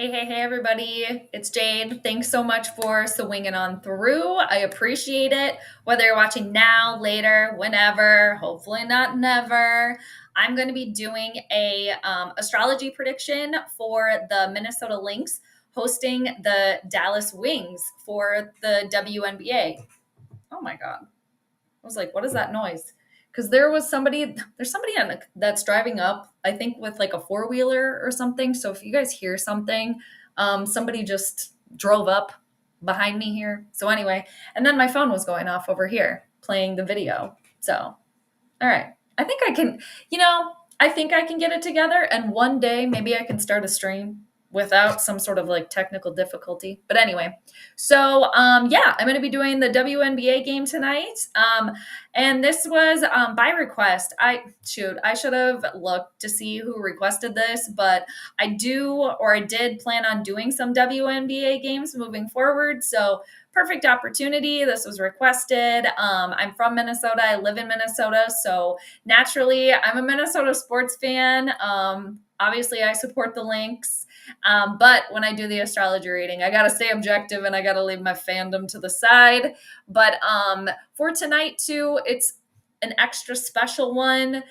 Hey, everybody. It's Jade. Thanks so much for swinging on through. I appreciate it. Whether you're watching now, later, whenever, hopefully not never, I'm going to be doing a astrology prediction for the Minnesota Lynx hosting the Dallas Wings for the WNBA. Oh my God. I was like, what is that noise? Because there's somebody that's driving up, I think with like a four-wheeler or something. So if you guys hear something, somebody just drove up behind me here. So anyway, and then my phone was going off over here playing the video. So, all right. I think I can, I think I can get it together. And one day maybe I can start a stream without some sort of like technical difficulty. But anyway, so yeah, I'm going to be doing the WNBA game tonight. And this was by request. I should have looked to see who requested this, but I did plan on doing some WNBA games moving forward. So perfect opportunity. This was requested. I'm from Minnesota. I live in Minnesota. So naturally, I'm a Minnesota sports fan. Obviously, I support the Lynx. But when I do the astrology reading, I got to stay objective and I got to leave my fandom to the side. But for tonight, too, it's an extra special one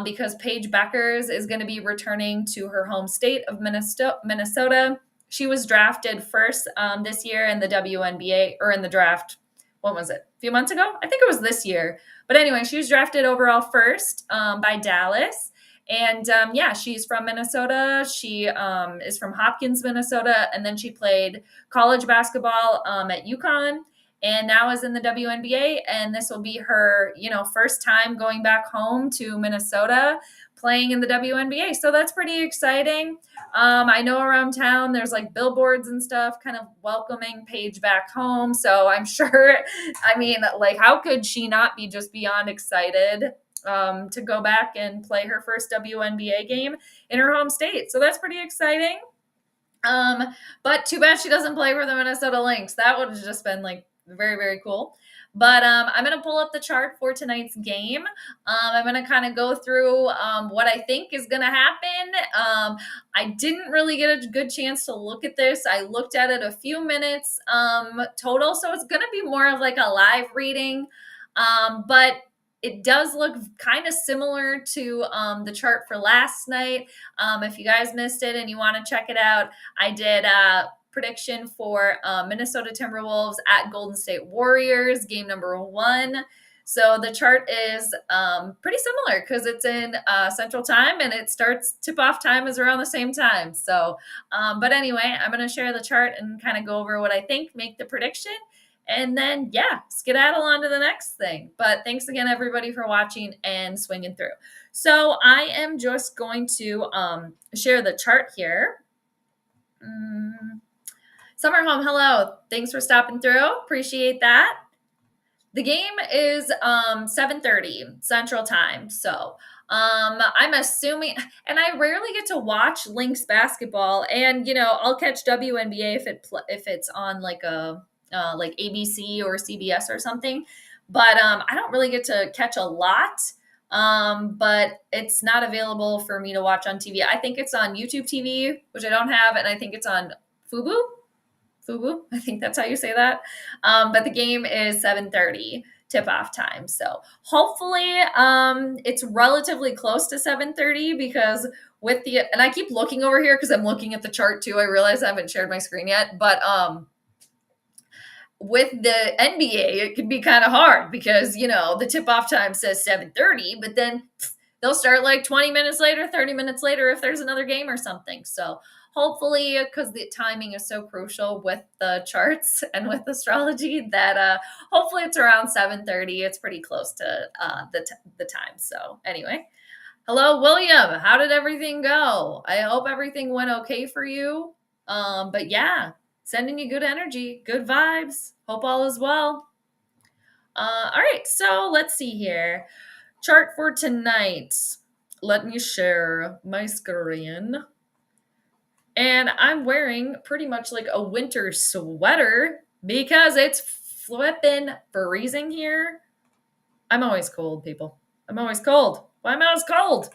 because Paige Bueckers is going to be returning to her home state of Minnesota. She was drafted first this year in the WNBA, or in the draft. What was it? A few months ago? I think it was this year. But anyway, she was drafted overall first by Dallas. And yeah, she's from Minnesota. She is from Hopkins, Minnesota. And then she played college basketball at UConn and now is in the WNBA. And this will be her, first time going back home to Minnesota playing in the WNBA. So that's pretty exciting. I know around town there's like billboards and stuff kind of welcoming Paige back home. So I'm sure, like, how could she not be just beyond excited to go back and play her first WNBA game in her home state? So that's pretty exciting. But too bad she doesn't play for the Minnesota Lynx. That would have just been like very, very cool. But I'm going to pull up the chart for tonight's game. I'm going to kind of go through what I think is going to happen. I didn't really get a good chance to look at this. I looked at it a few minutes total, so it's going to be more of like a live reading. But it does look kind of similar to the chart for last night. If you guys missed it and you want to check it out, I did prediction for Minnesota Timberwolves at Golden State Warriors, game number 1. So the chart is pretty similar because it's in Central Time and it starts tip-off time is around the same time. So, but anyway, I'm going to share the chart and kind of go over what I think, make the prediction, and then, yeah, skedaddle on to the next thing. But thanks again, everybody, for watching and swinging through. So I am just going to share the chart here. Summer Home, hello. Thanks for stopping through. Appreciate that. The game is 7:30 Central Time. So I'm assuming, and I rarely get to watch Lynx basketball, and I'll catch WNBA if it's on like a like ABC or CBS or something. But I don't really get to catch a lot. But it's not available for me to watch on TV. I think it's on YouTube TV, which I don't have, and I think it's on Fubu. I think that's how you say that. But the game is 7:30 tip-off time. So hopefully it's relatively close to 7:30 because and I keep looking over here because I'm looking at the chart too. I realize I haven't shared my screen yet, but with the NBA, it can be kind of hard because, the tip-off time says 7:30, but then they'll start like 20 minutes later, 30 minutes later if there's another game or something. So hopefully, because the timing is so crucial with the charts and with astrology, that hopefully it's around 7:30. It's pretty close to the time. So anyway, hello, William. How did everything go? I hope everything went okay for you. But yeah, sending you good energy, good vibes. Hope all is well. All right, so let's see here. Chart for tonight. Let me share my screen. And I'm wearing pretty much like a winter sweater because it's flipping freezing here. I'm always cold, people. I'm always cold. Why am I always cold?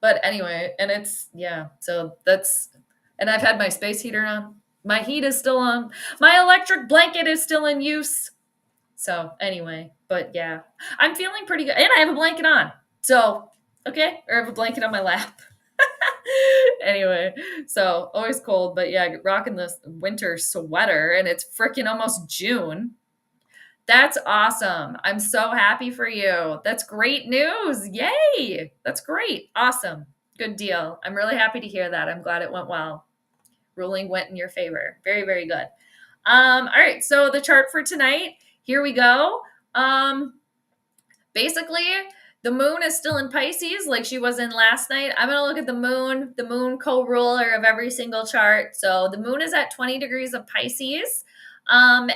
But anyway, and it's, yeah, so that's, and I've had my space heater on. My heat is still on. My electric blanket is still in use. So anyway, but yeah, I'm feeling pretty good. And I have a blanket on. So, okay, or I have a blanket on my lap. Anyway, so always cold, but yeah, rocking this winter sweater, and it's freaking almost June. That's awesome. I'm so happy for you. That's great news. Yay. That's great. Awesome. Good deal. I'm really happy to hear that. I'm glad it went well. Ruling went in your favor. Very, very good. All right. So the chart for tonight, here we go. Basically, the moon is still in Pisces like she was in last night. I'm going to look at the moon co-ruler of every single chart. So the moon is at 20 degrees of Pisces. And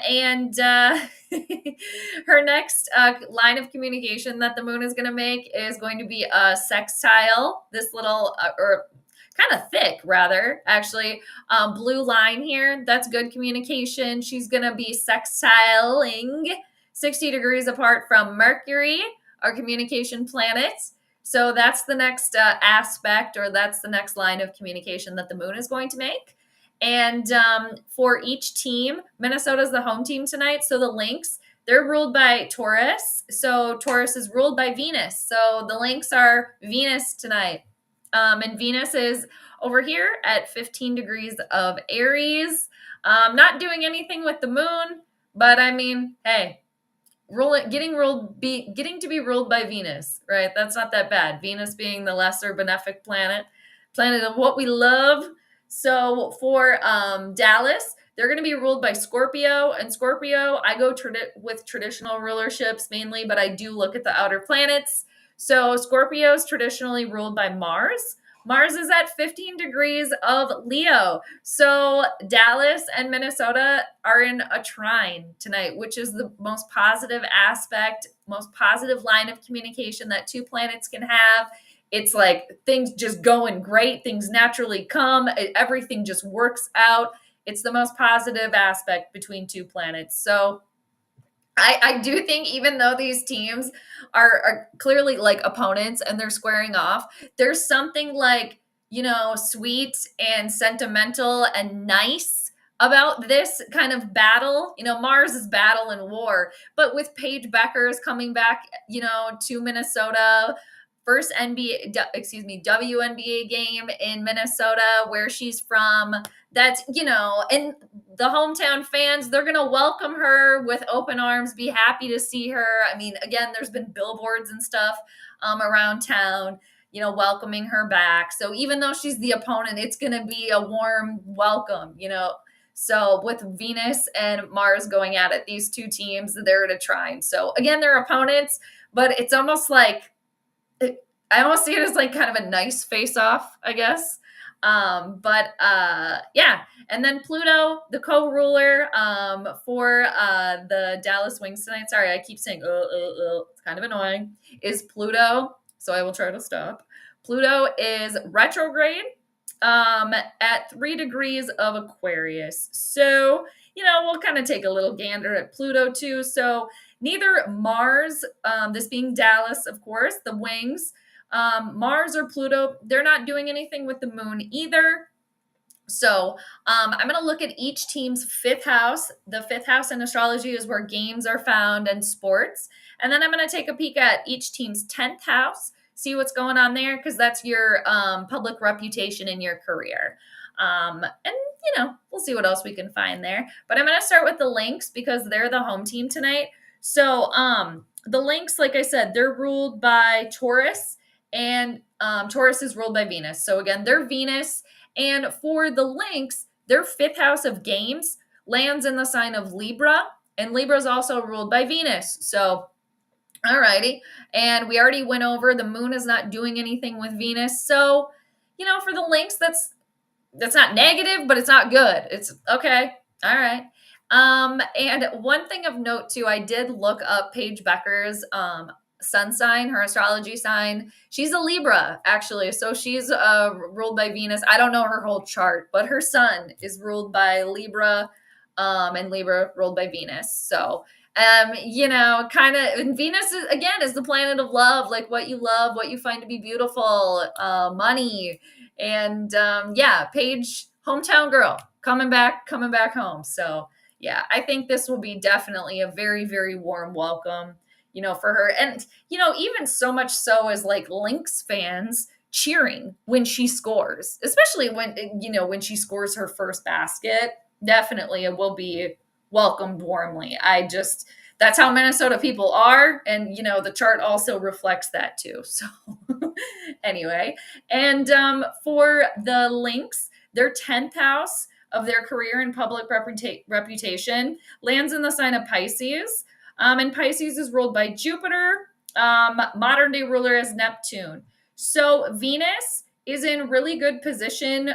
her next line of communication that the moon is going to make is going to be a sextile, this little, or kind of thick rather, actually, blue line here. That's good communication. She's going to be sextiling 60 degrees apart from Mercury, our communication planet. So that's the next aspect, or that's the next line of communication that the moon is going to make. And for each team, Minnesota's the home team tonight. So the Lynx, they're ruled by Taurus. So Taurus is ruled by Venus. So the Lynx are Venus tonight. And Venus is over here at 15 degrees of Aries. Not doing anything with the moon, but I mean, hey, getting to be ruled by Venus, right? That's not that bad. Venus being the lesser benefic planet of what we love. So for Dallas, they're going to be ruled by Scorpio. And Scorpio, I go with traditional rulerships mainly, but I do look at the outer planets. So Scorpio is traditionally ruled by Mars. Mars is at 15 degrees of Leo. So Dallas and Minnesota are in a trine tonight, which is the most positive aspect, most positive line of communication that two planets can have. It's like things just going great. Things naturally come. Everything just works out. It's the most positive aspect between two planets. So I do think even though these teams are clearly like opponents and they're squaring off, there's something like, sweet and sentimental and nice about this kind of battle. Mars is battle and war, but with Paige Bueckers coming back, to Minnesota, first WNBA game in Minnesota, where she's from. That's, and the hometown fans, they're going to welcome her with open arms, be happy to see her. I mean, again, there's been billboards and stuff around town, welcoming her back. So even though she's the opponent, it's going to be a warm welcome, So with Venus and Mars going at it, these two teams, they're at a trine. So again, they're opponents, but it's almost like, I almost see it as like kind of a nice face-off, I guess. Yeah. And then Pluto, the co-ruler for the Dallas Wings tonight. Sorry, I keep saying, it's kind of annoying, is Pluto. So I will try to stop. Pluto is retrograde at 3 degrees of Aquarius. So, we'll kind of take a little gander at Pluto too. So neither Mars, this being Dallas, of course, the Wings, Mars or Pluto, they're not doing anything with the moon either. So I'm going to look at each team's fifth house. The fifth house in astrology is where games are found and sports. And then I'm going to take a peek at each team's 10th house, see what's going on there, because that's your public reputation in your career. And, we'll see what else we can find there. But I'm going to start with the Lynx because they're the home team tonight. So the Lynx, like I said, they're ruled by Taurus. and Taurus is ruled by Venus. So again, they're Venus. And for the Lynx, their 5th house of games lands in the sign of Libra, and Libra is also ruled by Venus. So, alrighty. And we already went over the moon is not doing anything with Venus. So, for the Lynx, that's not negative, but it's not good. It's okay. All right. And one thing of note too, I did look up Paige Bueckers' sun sign, her astrology sign. She's a Libra, actually. So she's ruled by Venus. I don't know her whole chart, but her sun is ruled by Libra, and Libra ruled by Venus. So, kind of, and Venus is, again, is the planet of love, like what you love, what you find to be beautiful, money. And Paige, hometown girl, coming back home. So yeah, I think this will be definitely a very, very warm welcome, for her. And, even so much so as like Lynx fans cheering when she scores, especially when she scores her first basket. Definitely it will be welcomed warmly. That's how Minnesota people are. And, the chart also reflects that too. So anyway, and for the Lynx, their 10th house of their career and public reputation lands in the sign of Pisces. And Pisces is ruled by Jupiter. Modern day ruler is Neptune. So Venus is in really good position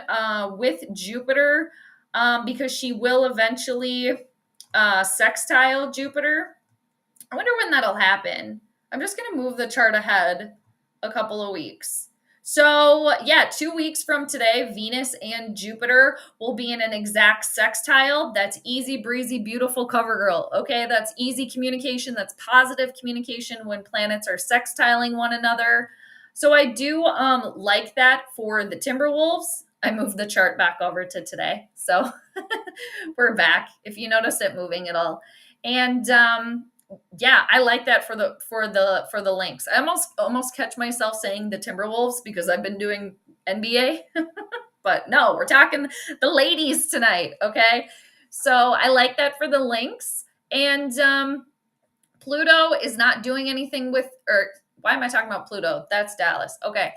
with Jupiter because she will eventually sextile Jupiter. I wonder when that'll happen. I'm just going to move the chart ahead a couple of weeks. So 2 weeks from today, Venus and Jupiter will be in an exact sextile. That's easy breezy, beautiful cover girl. Okay, that's easy communication. That's positive communication when planets are sextiling one another. So I do like that for the Timberwolves. I moved the chart back over to today. So we're back, if you notice it moving at all. And I like that for the Lynx. I almost catch myself saying the Timberwolves because I've been doing NBA, but no, we're talking the ladies tonight. Okay, so I like that for the Lynx. And Pluto is not doing anything with, or why am I talking about Pluto? That's Dallas. Okay,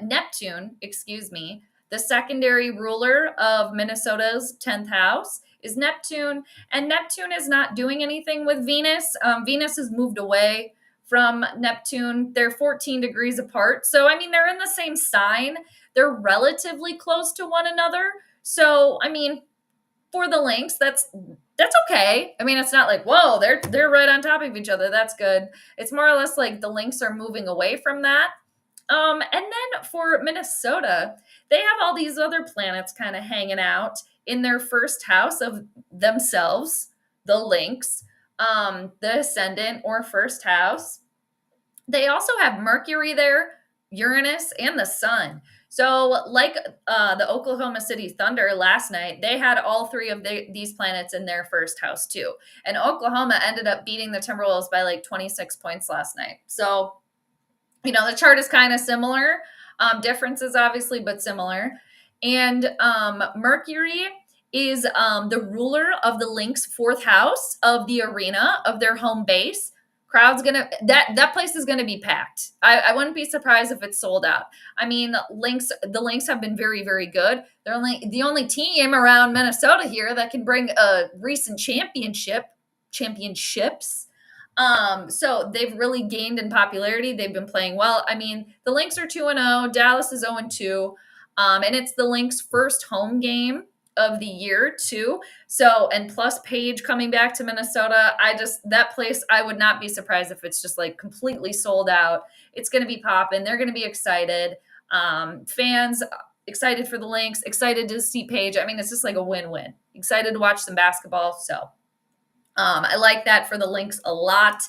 Neptune, excuse me, the secondary ruler of Minnesota's 10th house is Neptune, and Neptune is not doing anything with Venus. Venus has moved away from Neptune. They're 14 degrees apart. So, they're in the same sign. They're relatively close to one another. So, for the Lynx, that's okay. It's not like, whoa, they're right on top of each other. That's good. It's more or less like the Lynx are moving away from that. And then for Minnesota, they have all these other planets kind of hanging out in their first house of themselves, the Lynx, the ascendant or first house. They also have Mercury there, Uranus, and the sun. So like the Oklahoma City Thunder last night, they had all three of these planets in their first house too. And Oklahoma ended up beating the Timberwolves by like 26 points last night. So, the chart is kind of similar. Differences obviously, but similar. And Mercury is the ruler of the Lynx 4th house of the arena of their home base. That place is gonna be packed. I wouldn't be surprised if it's sold out. The Lynx have been very, very good. They're the only team around Minnesota here that can bring a recent championships. So they've really gained in popularity. They've been playing well. The Lynx are 2-0. Dallas is 0-2. And it's the Lynx first home game of the year too. So, and plus Paige coming back to Minnesota, that place, I would not be surprised if it's just like completely sold out. It's going to be popping. They're going to be excited. Fans excited for the Lynx, excited to see Paige. It's just like a win-win. Excited to watch some basketball. So, I like that for the Lynx a lot.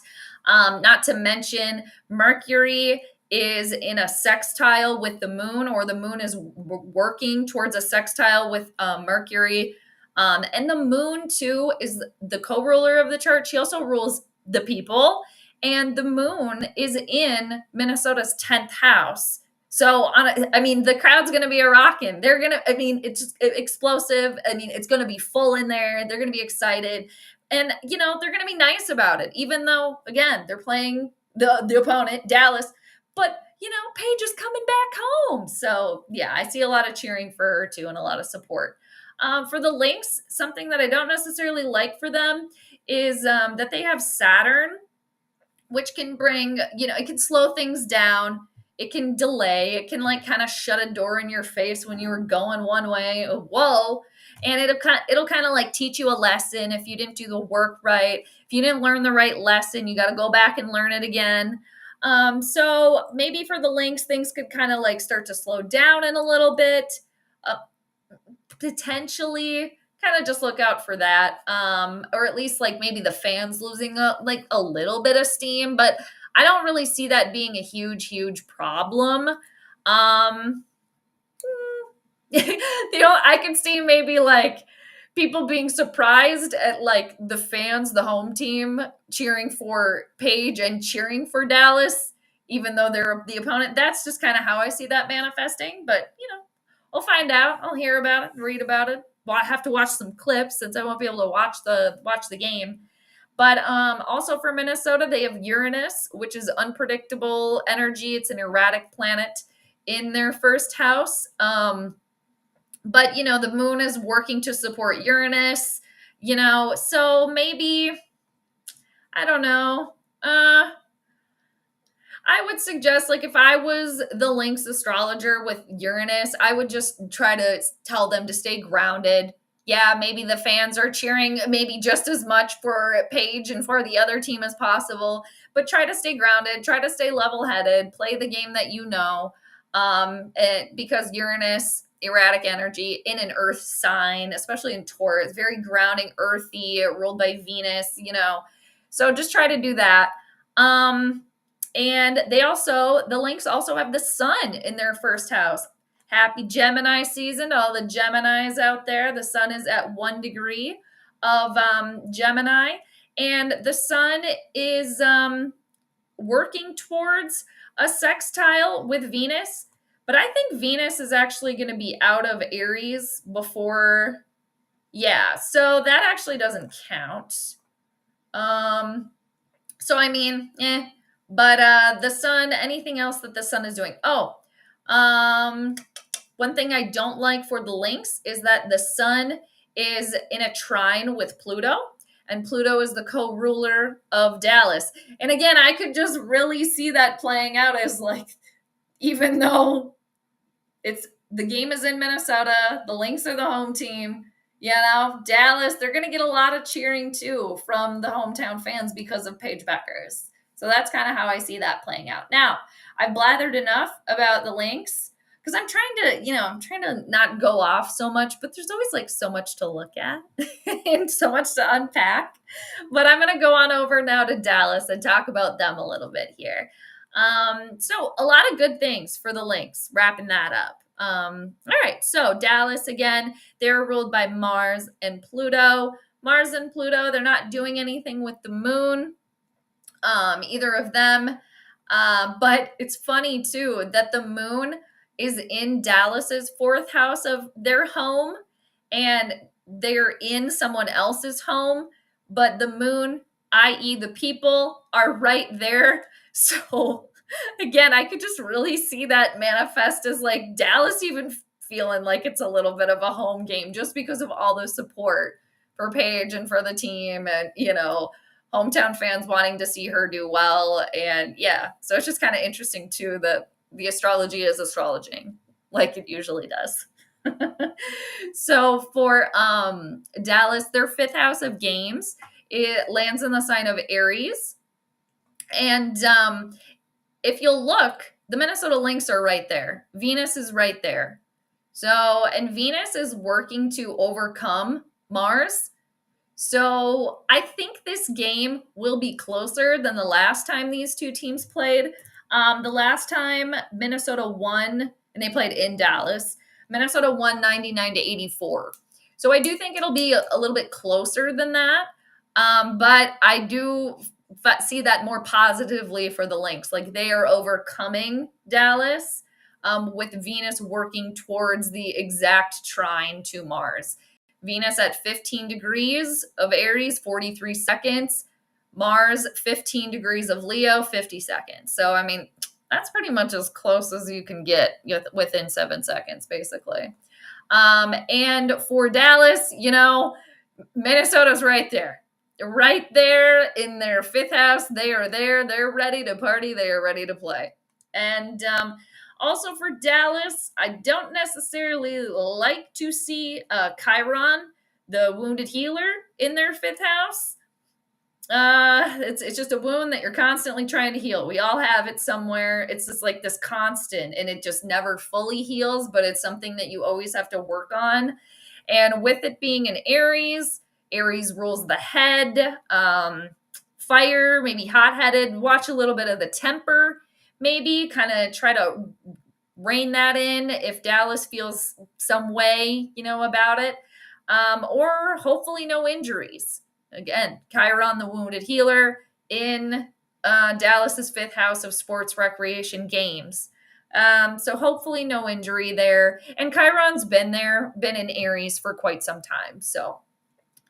Not to mention Mercury is in a sextile with the moon, or the moon is working towards a sextile with Mercury. And the moon too is the co-ruler of the chart. She also rules the people, and the moon is in Minnesota's 10th house. So the crowd's going to be a rockin'. They're going to, it's just explosive. It's going to be full in there. They're going to be excited. And, they're going to be nice about it, even though, again, they're playing the opponent, Dallas. But Paige is coming back home. So yeah, I see a lot of cheering for her too and a lot of support. For the Lynx, something that I don't necessarily like for them is that they have Saturn, which can bring, it can slow things down. It can delay. It can like kind of shut a door in your face when you were going one way. Whoa. And it'll kind of like teach you a lesson if you didn't do the work right. If you didn't learn the right lesson, you got to go back and learn it again. So maybe for the Lynx, things could kind of like start to slow down in a little bit. Uh, Potentially kind of just look out for that, or at least like maybe the fans losing a little bit of steam, but I don't really see that being a huge problem. I can see maybe like people being surprised at like the fans, the home team cheering for Paige and cheering for Dallas, even though they're the opponent. That's just kind of how I see that manifesting, but we'll find out. I'll hear about it, read about it. Well, I have to watch some clips since I won't be able to watch the game. But also for Minnesota, they have Uranus, which is unpredictable energy. It's an erratic planet in their first house. But the moon is working to support Uranus. So maybe I don't know. I would suggest, like, if I was the Lynx astrologer with Uranus, I would just try to tell them to stay grounded. Yeah, maybe the fans are cheering maybe just as much for Paige and for the other team as possible, but try to stay grounded, try to stay level-headed, play the game that you know, because Uranus, erratic energy in an earth sign, especially in Taurus, very grounding, earthy, ruled by Venus, so just try to do that. And the Lynx also have the sun in their first house. Happy Gemini season to all the Geminis out there. The sun is at 1 degree of Gemini, and the sun is working towards a sextile with Venus. But I think Venus is actually going to be out of Aries before. Yeah, so that actually doesn't count. So I mean, But the sun, anything else that the sun is doing? One thing I don't like for the Lynx is that the sun is in a trine with Pluto, and Pluto is the co-ruler of Dallas. And again, I could just really see that playing out as like, even though the game is in Minnesota, the Lynx are the home team. Dallas, they're going to get a lot of cheering too from the hometown fans because of Paige Bueckers. So that's kind of how I see that playing out. Now, I've blathered enough about the Lynx because I'm trying to not go off so much, but there's always like so much to look at and so much to unpack. But I'm going to go on over now to Dallas and talk about them a little bit here. So a lot of good things for the Lynx, wrapping that up. All right, so Dallas, again, they're ruled by Mars and Pluto. Mars and Pluto, they're not doing anything with the moon, either of them. But it's funny, too, that the moon is in Dallas's fourth house of their home, and they're in someone else's home, but the moon, i.e. the people, are right there. So again, I could just really see that manifest as like Dallas even feeling like it's a little bit of a home game just because of all the support for Paige and for the team, and hometown fans wanting to see her do well. And yeah, so it's just kind of interesting too that the astrology is astrologing like it usually does. So for Dallas, their fifth house of games, it lands in the sign of Aries. And if you'll look, the Minnesota Lynx are right there. Venus is right there. So, and Venus is working to overcome Mars. So I think this game will be closer than the last time these two teams played. The last time Minnesota won, and they played in Dallas, Minnesota won 99-84. So I do think it'll be a little bit closer than that. But I do see that more positively for the Lynx. Like they are overcoming Dallas with Venus working towards the exact trine to Mars. Venus at 15 degrees of Aries, 43 seconds. Mars, 15 degrees of Leo, 50 seconds. So, I mean, That's pretty much as close as you can get within 7 seconds, basically. And for Dallas, Minnesota's right there. Right there in their fifth house. They are there. They're ready to party. They are ready to play. And also for Dallas, I don't necessarily like to see Chiron, the wounded healer, in their fifth house. It's just a wound that you're constantly trying to heal. We all have it somewhere. It's just like this constant, and it just never fully heals, but it's something that you always have to work on. And with it being an Aries rules the head, fire, maybe hot-headed. Watch a little bit of the temper, maybe kind of try to rein that in if Dallas feels some way, about it. Or hopefully no injuries. Again, Chiron, the wounded healer, in Dallas's fifth house of sports, recreation, games. So hopefully no injury there. And Chiron's been in Aries for quite some time. So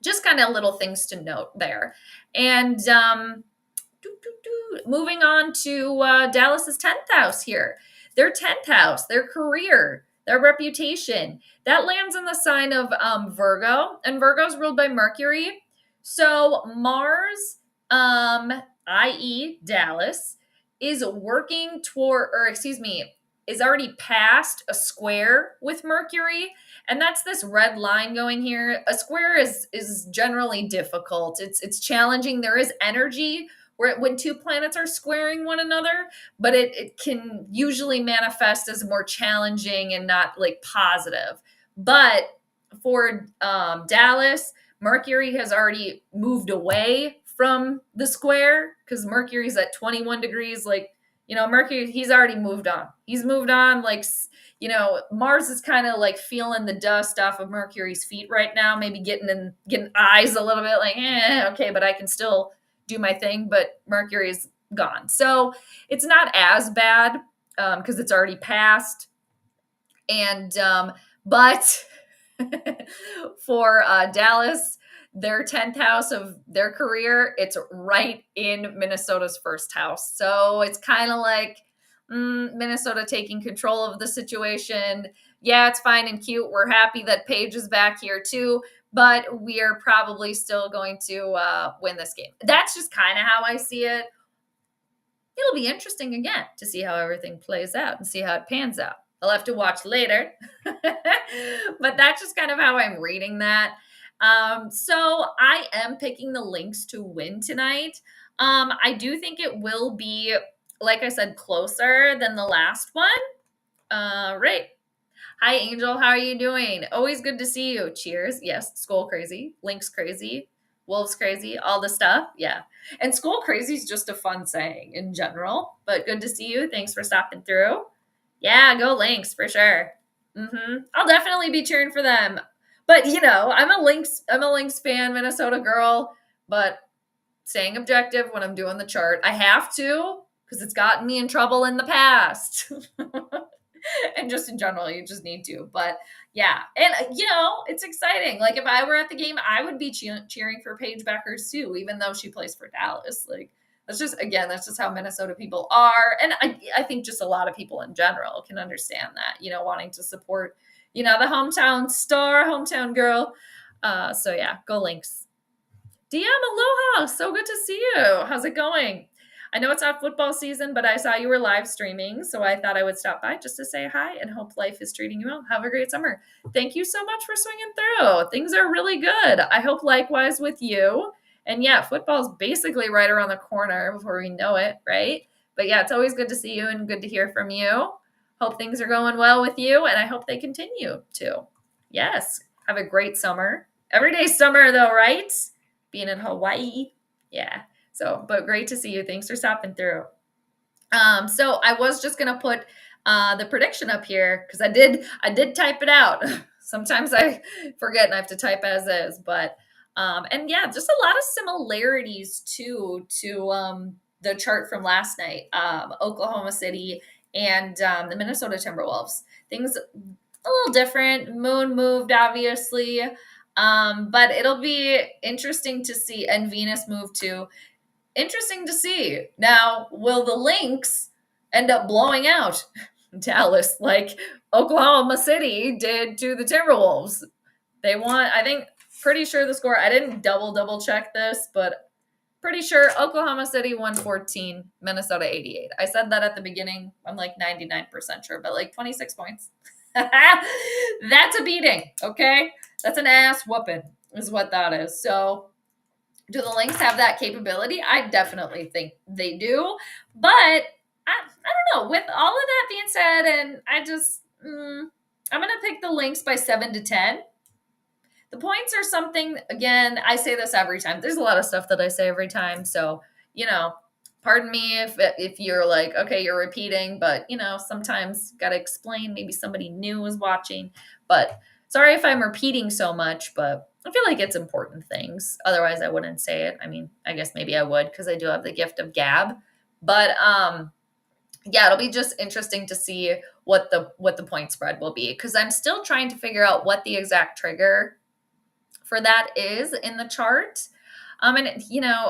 just kind of little things to note there. And moving on to Dallas's 10th house here. Their 10th house, their career, their reputation, that lands in the sign of Virgo. And Virgo's ruled by Mercury. So Mars, i.e. Dallas, is working toward, is already past a square with Mercury. And that's this red line going here. A square is generally difficult. It's challenging. There is energy when two planets are squaring one another, but it can usually manifest as more challenging and not like positive. But for Dallas, Mercury has already moved away from the square because Mercury's at 21 degrees. Mercury, he's already moved on. He's moved on. Mars is kind of like feeling the dust off of Mercury's feet right now, maybe getting eyes a little bit like, okay, but I can still do my thing. But Mercury's gone. So it's not as bad because it's already passed. And, but for Dallas, their 10th house of their career, it's right in Minnesota's first house. So it's kind of like Minnesota taking control of the situation. Yeah, it's fine and cute. We're happy that Paige is back here too, but we are probably still going to win this game. That's just kind of how I see it. It'll be interesting again to see how everything plays out and see how it pans out. I'll have to watch later, but that's just kind of how I'm reading that. So I am picking the Lynx to win tonight. I do think it will be, like I said, closer than the last one. Right. Hi, Angel. How are you doing? Always good to see you. Cheers. Yes. Skull crazy. Lynx crazy. Wolves crazy. All the stuff. Yeah. And skull crazy is just a fun saying in general, but good to see you. Thanks for stopping through. Yeah, go Lynx for sure. I'll definitely be cheering for them. But I'm a Lynx fan, Minnesota girl, but staying objective when I'm doing the chart. I have to because it's gotten me in trouble in the past. And just in general, you just need to. But yeah, and it's exciting. Like if I were at the game, I would be cheering for Paige Bueckers too, even though she plays for Dallas. Like that's just how Minnesota people are. And I think just a lot of people in general can understand that, wanting to support, the hometown star, hometown girl. So yeah, go Lynx. DM aloha. So good to see you. How's it going? I know it's not football season, but I saw you were live streaming, so I thought I would stop by just to say hi and hope life is treating you well. Have a great summer. Thank you so much for swinging through. Things are really good. I hope likewise with you. And yeah, football's basically right around the corner before we know it, right? But yeah, it's always good to see you and good to hear from you. Hope things are going well with you, and I hope they continue to. Yes, have a great summer. Every day's summer though, right? Being in Hawaii. Yeah. So, but great to see you. Thanks for stopping through. So I was just going to put the prediction up here because I did type it out. Sometimes I forget and I have to type as is, but, and yeah, just a lot of similarities to the chart from last night, Oklahoma City and the Minnesota Timberwolves. Things a little different. Moon moved, obviously, but it'll be interesting to see, and Venus moved too. Interesting to see. Now, will the Lynx end up blowing out Dallas like Oklahoma City did to the Timberwolves. They won, I think, pretty sure the score, I didn't double check this, but pretty sure Oklahoma City 114, Minnesota 88. I said that at the beginning. I'm like 99% sure, but like 26 points. That's a beating, okay? That's an ass whooping is what that is. So do the Lynx have that capability? I definitely think they do. But I don't know. With all of that being said, and I'm going to pick the Lynx by 7-10. The points are something, again, I say this every time. There's a lot of stuff that I say every time. So, pardon me if you're like, okay, you're repeating, but, sometimes got to explain. Maybe somebody new is watching. But sorry if I'm repeating so much, but I feel like it's important things. Otherwise, I wouldn't say it. I mean, I guess maybe I would because I do have the gift of gab. But, yeah, it'll be just interesting to see what the point spread will be because I'm still trying to figure out what the exact trigger for that is in the chart. And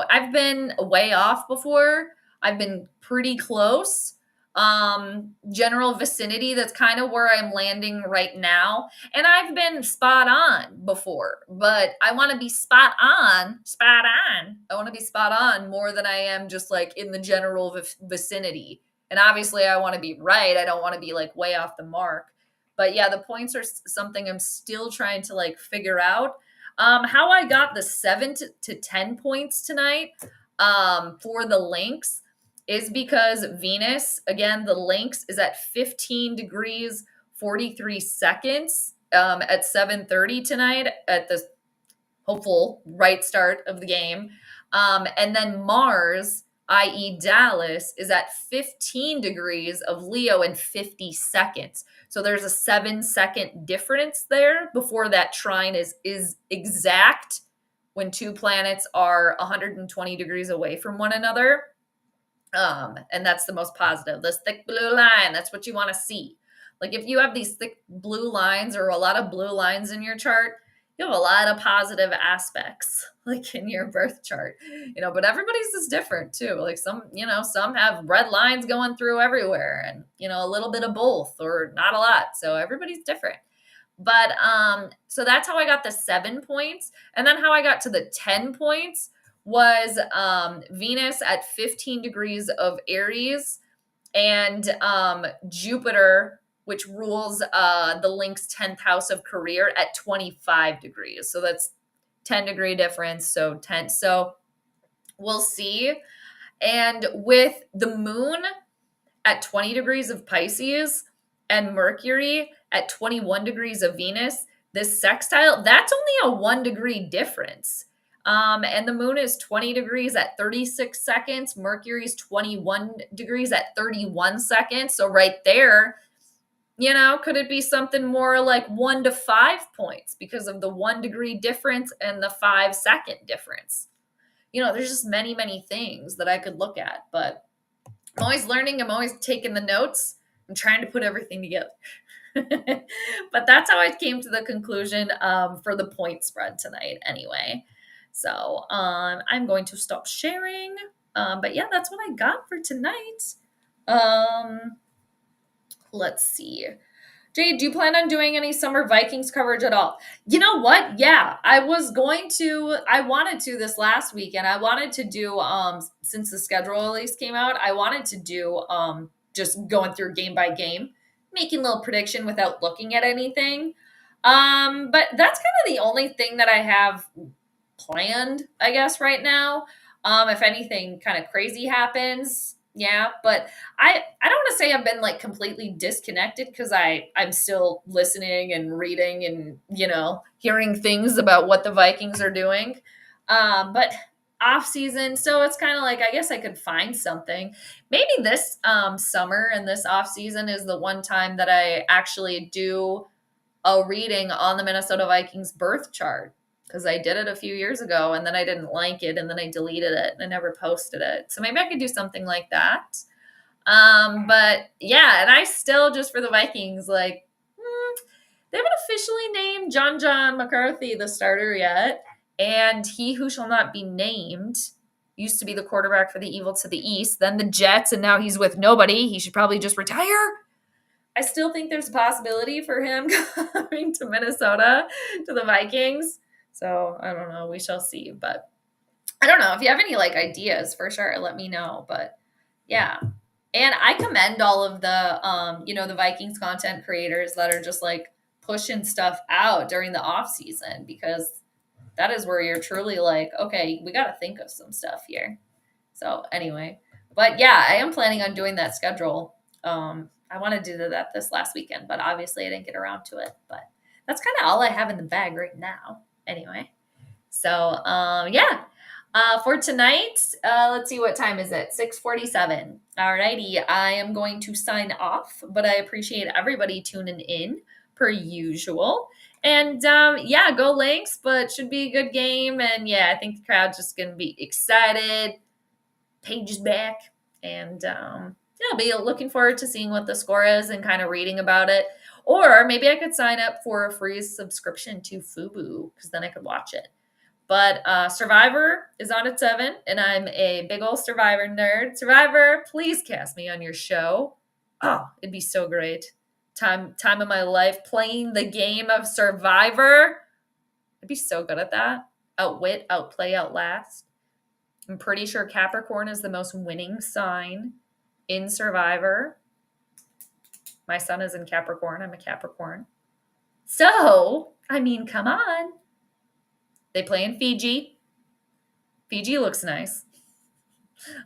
I've been way off before. I've been pretty close. General vicinity, that's kind of where I'm landing right now. And I've been spot on before, but I want to be spot on. I want to be spot on more than I am just like in the general vicinity. And obviously I want to be right. I don't want to be like way off the mark. But yeah, the points are something I'm still trying to like figure out. How I got the 7 to 10 points tonight for the Lynx is because Venus, again, the Lynx is at 15 degrees, 43 seconds at 7:30 tonight at the hopeful right start of the game. And then Mars, i.e. Dallas, is at 15 degrees of Leo in 50 seconds. So there's a 7-second difference there before that trine is exact when two planets are 120 degrees away from one another. And that's the most positive. This thick blue line, that's what you want to see. Like if you have these thick blue lines or a lot of blue lines in your chart, you have a lot of positive aspects like in your birth chart, but everybody's is different too. Like some have red lines going through everywhere and, a little bit of both or not a lot. So everybody's different. But, so that's how I got the 7 points. And then how I got to the 10 points was, Venus at 15 degrees of Aries and, Jupiter, which rules the Lynx 10th house of career at 25 degrees. So that's 10-degree difference. So 10. So we'll see. And with the moon at 20 degrees of Pisces and Mercury at 21 degrees of Venus, this sextile, that's only a 1 degree difference. And the moon is 20 degrees at 36 seconds. Mercury's 21 degrees at 31 seconds. So right there, could it be something more like 1 to 5 points because of the 1 degree difference and the 5-second difference? There's just many, many things that I could look at, but I'm always learning. I'm always taking the notes. I'm trying to put everything together. But that's how I came to the conclusion for the point spread tonight anyway. So I'm going to stop sharing. But yeah, that's what I got for tonight. Let's see. Jade, do you plan on doing any summer Vikings coverage at all? You know what? Yeah, I wanted to this last weekend. I wanted to do, since the schedule at least came out, I wanted to do just going through game by game, making a little prediction without looking at anything. But that's kind of the only thing that I have planned, I guess, right now. If anything kind of crazy happens, yeah, but I don't want to say I've been like completely disconnected because I'm still listening and reading and, hearing things about what the Vikings are doing. But off season, so it's kind of like, I guess I could find something. Maybe this summer and this off season is the one time that I actually do a reading on the Minnesota Vikings birth chart. Because I did it a few years ago and then I didn't like it and then I deleted it and I never posted it. So maybe I could do something like that. But yeah, and I still, just for the Vikings, they haven't officially named John McCarthy the starter yet. And he who shall not be named used to be the quarterback for the Evil to the East, then the Jets, and now he's with nobody. He should probably just retire. I still think there's a possibility for him coming to Minnesota, to the Vikings. So I don't know. We shall see. But I don't know. If you have any like ideas, for sure, let me know. But yeah. And I commend all of the, the Vikings content creators that are just like pushing stuff out during the off season, because that is where you're truly like, okay, we got to think of some stuff here. So anyway, but yeah, I am planning on doing that schedule. I want to do that this last weekend, but obviously I didn't get around to it. But that's kind of all I have in the bag right now. Anyway, so yeah. For tonight, let's see, what time is it? 6:47. Alrighty, I am going to sign off, but I appreciate everybody tuning in per usual. And yeah, go Lynx, but should be a good game. And yeah, I think the crowd's just going to be excited. Paige is back. And yeah, I'll be looking forward to seeing what the score is and kind of reading about it. Or maybe I could sign up for a free subscription to Fubo, because then I could watch it. But Survivor is on at 7, and I'm a big old Survivor nerd. Survivor, please cast me on your show. Oh, it'd be so great. Time of my life playing the game of Survivor. I'd be so good at that. Outwit, outplay, outlast. I'm pretty sure Capricorn is the most winning sign in Survivor. My sun is in Capricorn. I'm a Capricorn. So, I mean, come on. They play in Fiji. Fiji looks nice.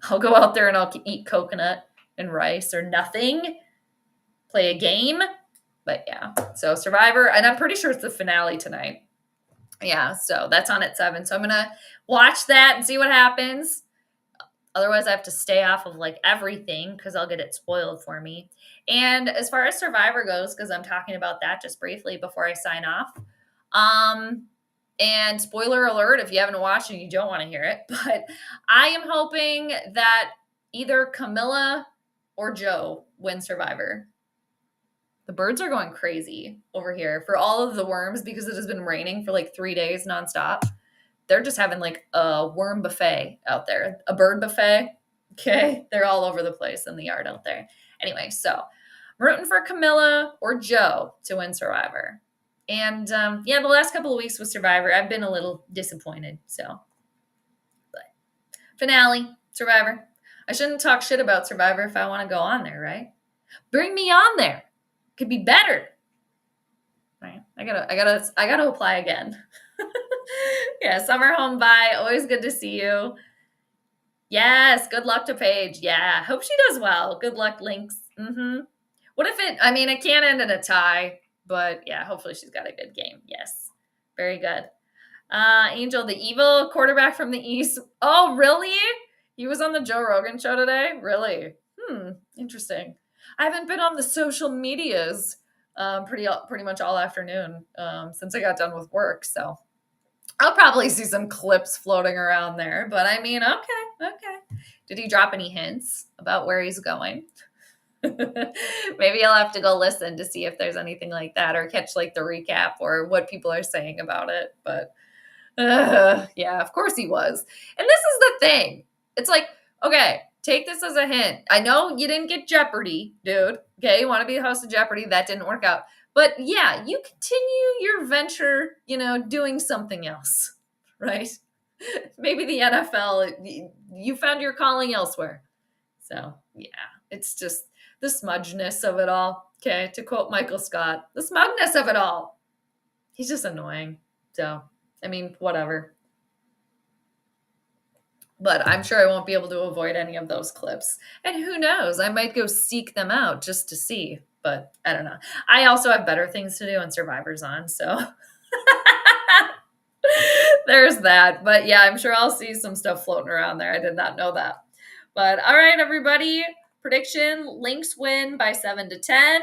I'll go out there and I'll eat coconut and rice or nothing. Play a game. But yeah, so Survivor. And I'm pretty sure it's the finale tonight. Yeah, so that's on at 7. So I'm going to watch that and see what happens. Otherwise, I have to stay off of like everything because I'll get it spoiled for me. And as far as Survivor goes, because I'm talking about that just briefly before I sign off. And spoiler alert, if you haven't watched and you don't want to hear it, but I am hoping that either Camilla or Joe win Survivor. The birds are going crazy over here for all of the worms because it has been raining for like 3 days nonstop. They're just having like a worm buffet out there, a bird buffet. Okay. They're all over the place in the yard out there. Anyway, so I'm rooting for Camilla or Joe to win Survivor. And yeah, the last couple of weeks with Survivor, I've been a little disappointed. So, but finale, Survivor. I shouldn't talk shit about Survivor if I want to go on there, right? Bring me on there. Could be better. Right? I gotta apply again. Yeah, summer home bye. Always good to see you. Yes, good luck to Paige. Yeah, hope she does well. Good luck, Lynx. What if it can't end in a tie, but yeah, hopefully she's got a good game. Yes, very good. Angel, the evil quarterback from the East. Oh, really? He was on the Joe Rogan show today? Really? Interesting. I haven't been on the social medias pretty much all afternoon since I got done with work, so I'll probably see some clips floating around there, but I mean, okay. Did he drop any hints about where he's going? Maybe I'll have to go listen to see if there's anything like that or catch like the recap or what people are saying about it. But yeah, of course he was. And this is the thing. It's like, okay, take this as a hint. I know you didn't get Jeopardy, dude. Okay, you want to be the host of Jeopardy. That didn't work out. But yeah, you continue your venture, doing something else, right? Maybe the NFL, you found your calling elsewhere. So yeah, it's just the smudgeness of it all. Okay, to quote Michael Scott, the smugness of it all. He's just annoying. So, I mean, whatever. But I'm sure I won't be able to avoid any of those clips. And who knows? I might go seek them out just to see. But I don't know. I also have better things to do when Survivor's on. So there's that. But yeah, I'm sure I'll see some stuff floating around there. I did not know that. But all right, everybody. Prediction, Lynx win by 7-10.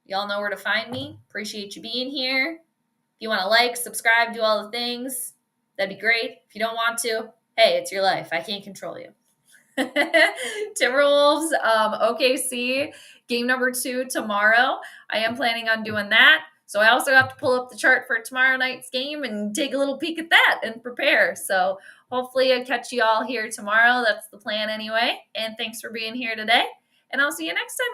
Y'all know where to find me. Appreciate you being here. If you want to like, subscribe, do all the things, that'd be great. If you don't want to, hey, it's your life. I can't control you. Timberwolves, OKC, game number 2 tomorrow. I am planning on doing that. So I also have to pull up the chart for tomorrow night's game and take a little peek at that and prepare. So hopefully I'll catch you all here tomorrow. That's the plan anyway. And thanks for being here today. And I'll see you next time.